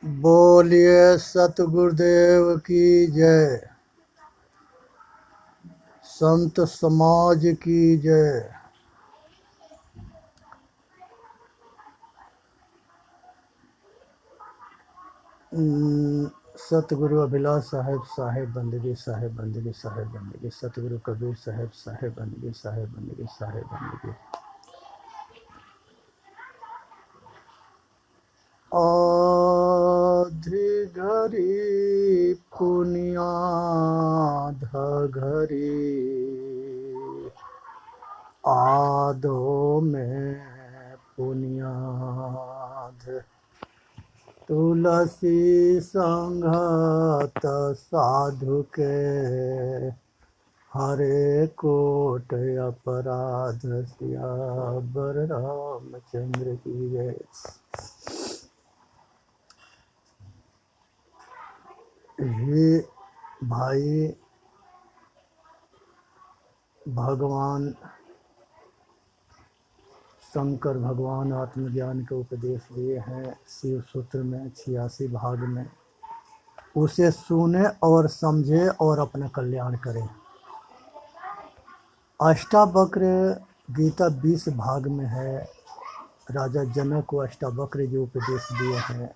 बोलिए सतगुरुदेव की जय। संत समाज की जय। सतगुरु अभिलाष साहेब साहेब बंदगी साहेब बंदगी साहेब बंदगी। सतगुरु कबीर साहेब साहेब बंदगी साहेब बंदगी साहेब बंदगी। आधी घड़ी पुनियाध घड़ी आधो में पुनियाद। तुलसी संगत साधु के हरे कोट अपराध। सियावर रामचंद्र की जय। हे भाई, भगवान शंकर भगवान आत्मज्ञान के उपदेश दिए हैं शिव सूत्र में 86 भाग में। उसे सुने और समझे और अपना कल्याण करें। अष्टावक्र गीता 20 भाग में है। राजा जनक को अष्टावक्र जो उपदेश दिए हैं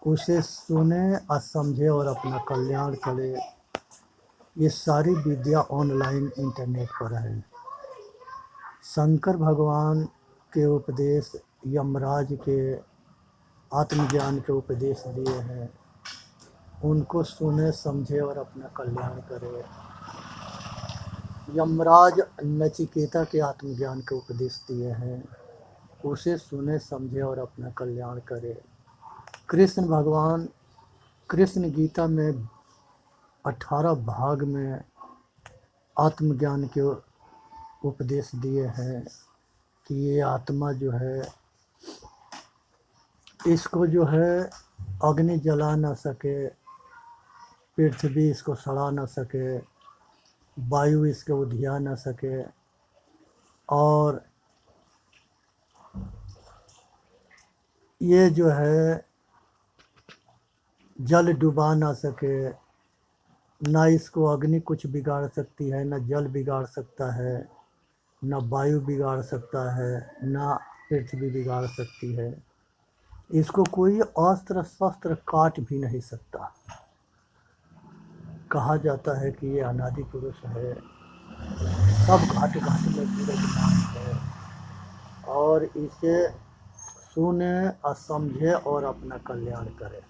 उसे सुने और समझे और अपना कल्याण करे। ये सारी विद्या ऑनलाइन इंटरनेट पर है। शंकर भगवान के उपदेश, यमराज के आत्मज्ञान के उपदेश दिए हैं, उनको सुने समझे और अपना कल्याण करे। यमराज नचिकेता के आत्मज्ञान के उपदेश दिए हैं, उसे सुने समझे और अपना कल्याण करे। कृष्ण भगवान कृष्ण गीता में 18 भाग में आत्मज्ञान के उपदेश दिए हैं कि ये आत्मा जो है, इसको जो है अग्नि जला न सके, पृथ्वी इसको सड़ा न सके, वायु इसको उधिया न सके, और ये जो है जल डुबा ना सके। ना इसको अग्नि कुछ बिगाड़ सकती है, न जल बिगाड़ सकता है, न वायु बिगाड़ सकता है, ना पृथ्वी बिगाड़ सकती है। इसको कोई अस्त्र शस्त्र काट भी नहीं सकता। कहा जाता है कि ये अनादि पुरुष है, सब घाट घाट में विराजमान है, और इसे सुने और समझे और अपना कल्याण करे।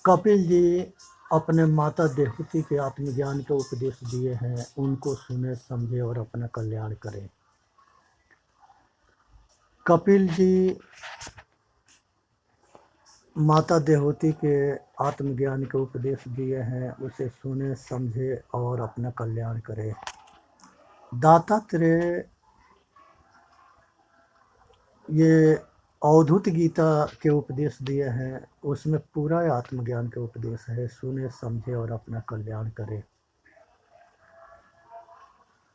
कपिल जी अपने माता देवहूति के आत्मज्ञान के उपदेश दिए हैं, उनको सुने समझे और अपना कल्याण करें। कपिल जी माता देवहूति के आत्मज्ञान के उपदेश दिए हैं, उसे सुने समझे और अपना कल्याण करें। दत्तात्रेय ये अवधूत गीता के उपदेश दिए हैं, उसमें पूरा आत्मज्ञान के उपदेश है, सुने समझे और अपना कल्याण करें।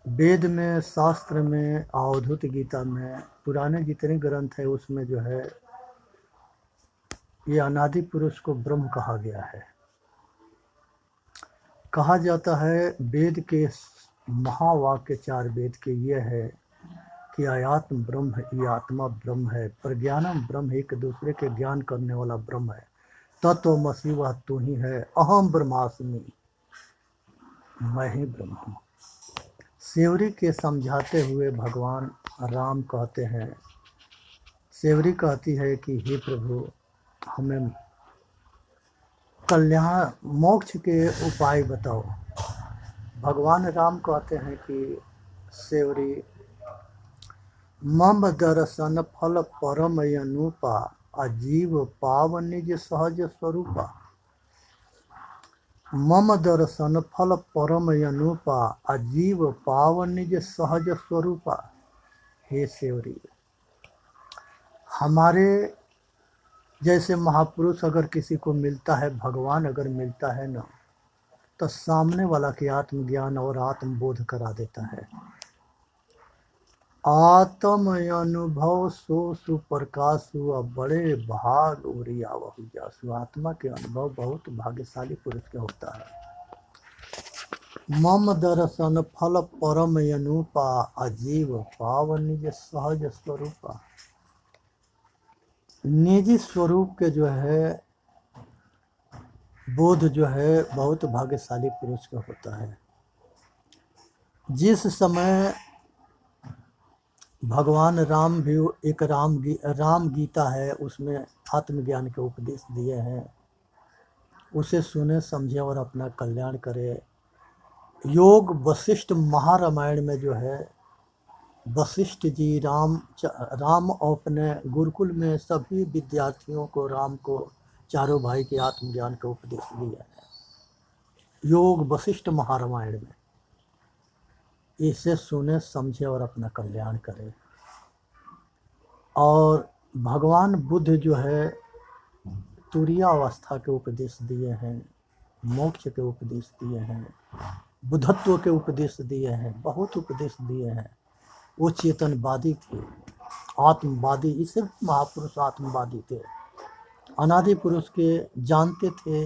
वेद में, शास्त्र में, अवधूत गीता में, पुराने जितने ग्रंथ है उसमें जो है ये अनादि पुरुष को ब्रह्म कहा गया है। कहा जाता है वेद के महावाक्य 4 वेद के ये है कि आयात्म ब्रह्म, ये आत्मा ब्रह्म है, प्रज्ञानम ब्रह्म, एक दूसरे के ज्ञान करने वाला ब्रह्म है, तत्वमसि वह तू ही है, अहम ब्रह्मास्मि, मैं ही ब्रह्म हूँ। सेवरी के समझाते हुए भगवान राम कहते हैं, सेवरी कहती है कि हे प्रभु, हमें कल्याण मोक्ष के उपाय बताओ। भगवान राम कहते हैं कि सेवरी, मम दर्शन फल परम अनुपा, अजीव पाव निज सहज स्वरूपा। मम दर्शन फल परम अनुपा, अजीव पाव निज सहज स्वरूपा। हे सेवरी, हमारे जैसे महापुरुष अगर किसी को मिलता है, भगवान अगर मिलता है ना, तो सामने वाला के आत्मज्ञान और आत्मबोध करा देता है। आत्म अनुभव सो सुप्रकाशु, अब बड़े भाग उरी आवहु जासु। आत्मा के अनुभव बहुत भाग्यशाली पुरुष का होता है। मम दर्शन फल परम अनुपा, अजीव पाव निज सहज स्वरूपा। निजी स्वरूप के जो है बोध जो है बहुत भाग्यशाली पुरुष का होता है। जिस समय भगवान राम भी एक राम गीता है, उसमें आत्मज्ञान के उपदेश दिए हैं, उसे सुने समझे और अपना कल्याण करे। योग वशिष्ठ महारामायण में जो है वशिष्ठ जी राम अपने गुरुकुल में सभी विद्यार्थियों को, राम को, चारों भाई के आत्मज्ञान का उपदेश दिया है योग वशिष्ठ महारामायण में। इसे सुने समझे और अपना कल्याण करे। और भगवान बुद्ध जो है तुरीया अवस्था के उपदेश दिए हैं, मोक्ष के उपदेश दिए हैं, बुद्धत्व के उपदेश दिए हैं, बहुत उपदेश दिए हैं। वो चेतनवादी थे, आत्मवादी। इसे महापुरुष आत्मवादी थे, अनादि पुरुष के जानते थे।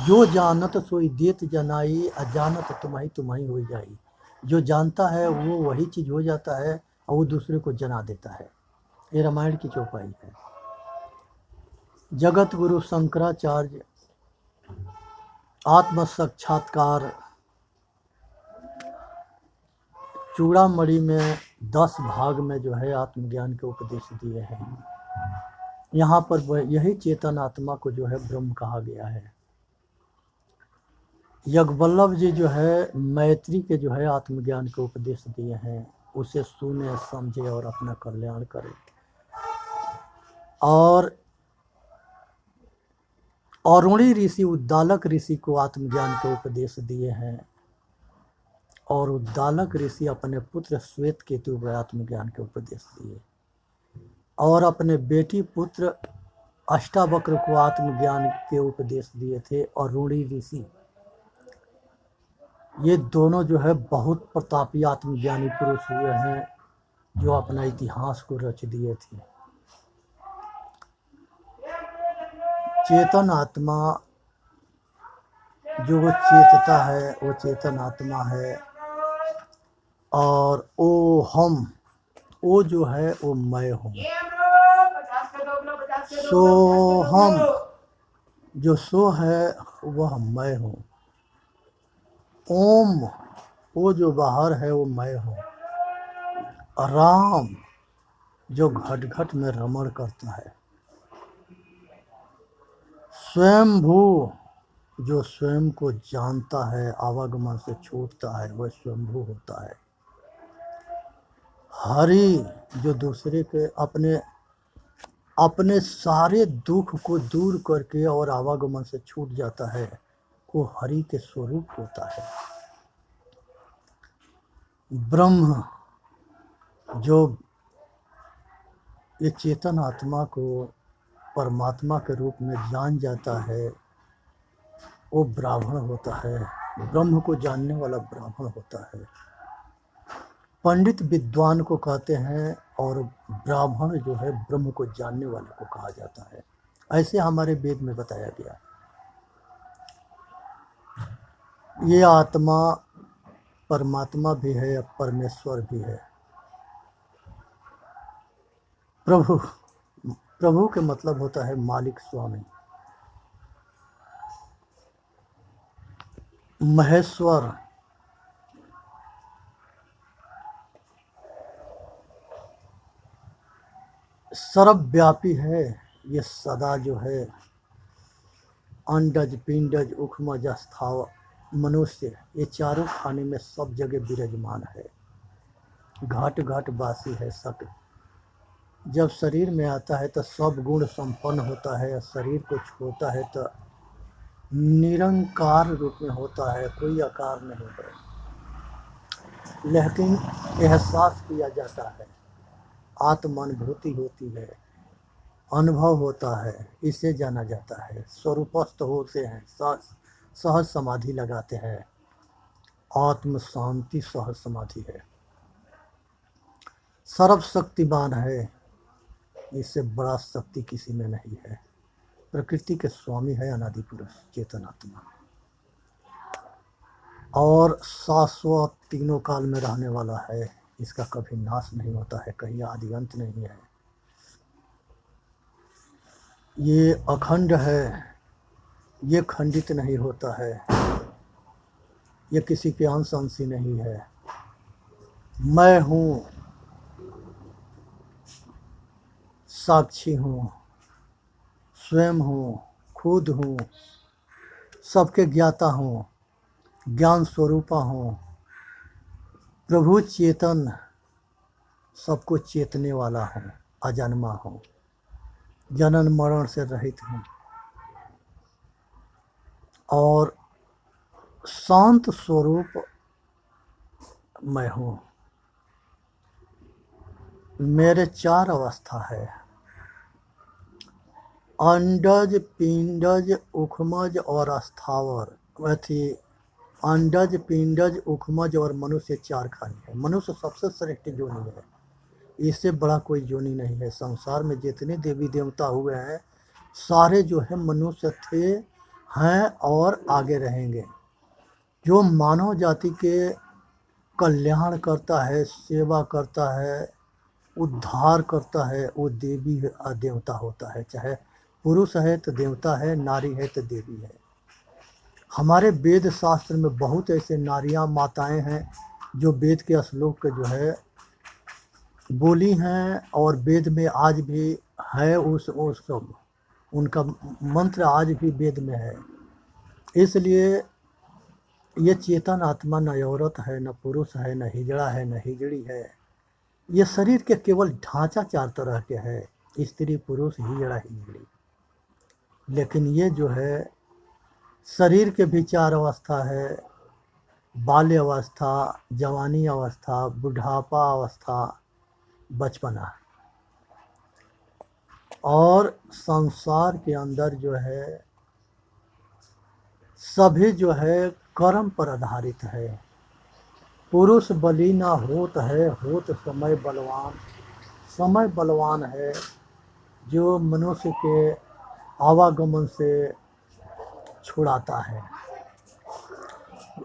जो जानत सोई देत जनाई, अजानत तुम्हारी हो जाई। जो जानता है वो वही चीज़ हो जाता है और वो दूसरे को जना देता है। ये रामायण की चौपाई है। जगत गुरु शंकराचार्य आत्म साक्षात्कार चूड़ामणि में 10 भाग में जो है आत्मज्ञान के उपदेश दिए हैं। यहाँ पर यही चेतन आत्मा को जो है ब्रह्म कहा गया है। यज्ञवल्लभ जी जो है मैत्री के जो है आत्मज्ञान के उपदेश दिए हैं, उसे सुने समझे और अपना कल्याण करे। और अरुणी ऋषि उद्दालक ऋषि को आत्मज्ञान के उपदेश दिए हैं। और उद्दालक ऋषि अपने पुत्र श्वेत केतु को आत्मज्ञान के उपदेश दिए। और अपने बेटी पुत्र अष्टावक्र को आत्मज्ञान के उपदेश दिए थे अरुणी ऋषि। ये दोनों जो है बहुत प्रतापी आत्मज्ञानी पुरुष हुए हैं, जो अपना इतिहास को रच दिए थे। चेतन आत्मा जो वो चेतता है, वो चेतन आत्मा है। और ओ हम, वो जो है वो मैं हूँ। सो हम, जो सो है वह मैं हूँ। ओम, वो जो बाहर है वो मैं हूँ। राम, जो घट घट में रमण करता है। स्वयंभू, जो स्वयं को जानता है, आवागमन से छूटता है, वह स्वयंभू होता है। हरि, जो दूसरे के अपने सारे दुख को दूर करके और आवागमन से छूट जाता है, वो हरि के स्वरूप होता है। ब्रह्म, जो ये चेतन आत्मा को परमात्मा के रूप में जान जाता है, वो ब्राह्मण होता है। ब्रह्म को जानने वाला ब्राह्मण होता है। पंडित विद्वान को कहते हैं और ब्राह्मण जो है ब्रह्म को जानने वाले को कहा जाता है। ऐसे हमारे वेद में बताया गया। ये आत्मा परमात्मा भी है, परमेश्वर भी है। प्रभु के मतलब होता है मालिक, स्वामी। महेश्वर, सर्वव्यापी है। ये सदा जो है अंडज, पिंडज, उखमज, स्थावर, मनुष्य, ये चारों खाने में सब जगह विराजमान है। घाट घाट वासी है सक। जब शरीर में आता है तो सब गुण संपन्न होता है। शरीर को छोड़ता है तो निरंकार रूप में होता है, कोई आकार नहीं है। लेकिन एहसास किया जाता है, आत्मानुभूति होती है, अनुभव होता है, इसे जाना जाता है। स्वरूपस्थ होते हैं, सहज समाधि लगाते हैं। आत्म शांति सहज समाधि है। सर्वशक्तिमान है, इससे बड़ा शक्ति किसी में नहीं है। प्रकृति के स्वामी है अनादि पुरुष चेतन आत्मा, और शाश्वत तीनों काल में रहने वाला है। इसका कभी नाश नहीं होता है, कहीं आदि अंत नहीं है। ये अखंड है, ये खंडित नहीं होता है, ये किसी के अंश अंशी नहीं है। मैं हूँ, साक्षी हूँ, स्वयं हूँ, खुद हूँ, सबके ज्ञाता हूँ, ज्ञान स्वरूपा हूँ, प्रभु चेतन, सबको चेतने वाला हूँ, अजन्मा हूँ, जनन मरण से रहित हूँ, और शांत स्वरूप मैं हूँ। मेरे 4 अवस्था है, अंडज, पिंडज, उखमज और स्थावर। अंडज, पिंडज, उखमज और मनुष्य 4 खाने हैं। मनुष्य सबसे श्रेष्ठ योनि है, इससे बड़ा कोई योनि नहीं है। संसार में जितने देवी देवता हुए हैं सारे जो है मनुष्य थे, हैं और आगे रहेंगे। जो मानव जाति के कल्याण करता है, सेवा करता है, उद्धार करता है, वो देवी देवता होता है। चाहे पुरुष है तो देवता है, नारी है तो देवी है। हमारे वेद शास्त्र में बहुत ऐसे नारियां माताएं हैं जो वेद के श्लोक जो है बोली हैं, और वेद में आज भी है उस सब, उनका मंत्र आज भी वेद में है। इसलिए ये चेतन आत्मा न औरत है, न पुरुष है, न हिजड़ा है, न हिजड़ी है। ये शरीर के केवल ढांचा 4 तरह के है, स्त्री, पुरुष, हिजड़ा, हिजड़ी। लेकिन ये जो है शरीर के भी 4 अवस्था है, बाल्य अवस्था, जवानी अवस्था, बुढ़ापा अवस्था, बचपना। और संसार के अंदर जो है सभी जो है कर्म पर आधारित है। पुरुष बली ना होत है, होत समय बलवान। समय बलवान है जो मनुष्य के आवागमन से छुड़ाता है।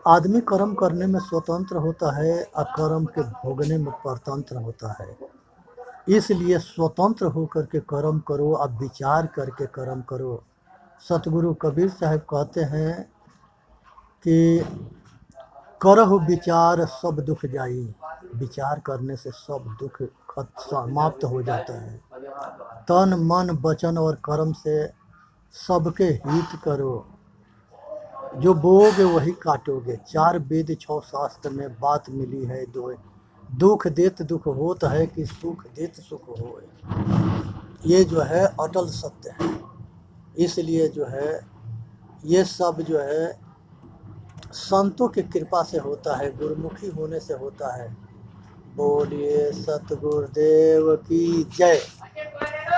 आदमी कर्म करने में स्वतंत्र होता है, अकर्म के भोगने में परतंत्र होता है। इसलिए स्वतंत्र होकर के कर्म करो, अब विचार करके कर्म करो। सतगुरु कबीर साहब कहते हैं कि करहु विचार सब दुख जाई। विचार करने से सब दुख समाप्त हो जाता है। तन मन वचन और कर्म से सबके हित करो, जो बोओगे वही काटोगे। 4 वेद 6 शास्त्र में बात मिली है दो, दुख देत दुख होत है कि सुख देत सुख होए। ये जो है अटल सत्य है। इसलिए जो है ये सब जो है संतों की कृपा से होता है, गुरुमुखी होने से होता है। बोलिए सतगुरुदेव की जय।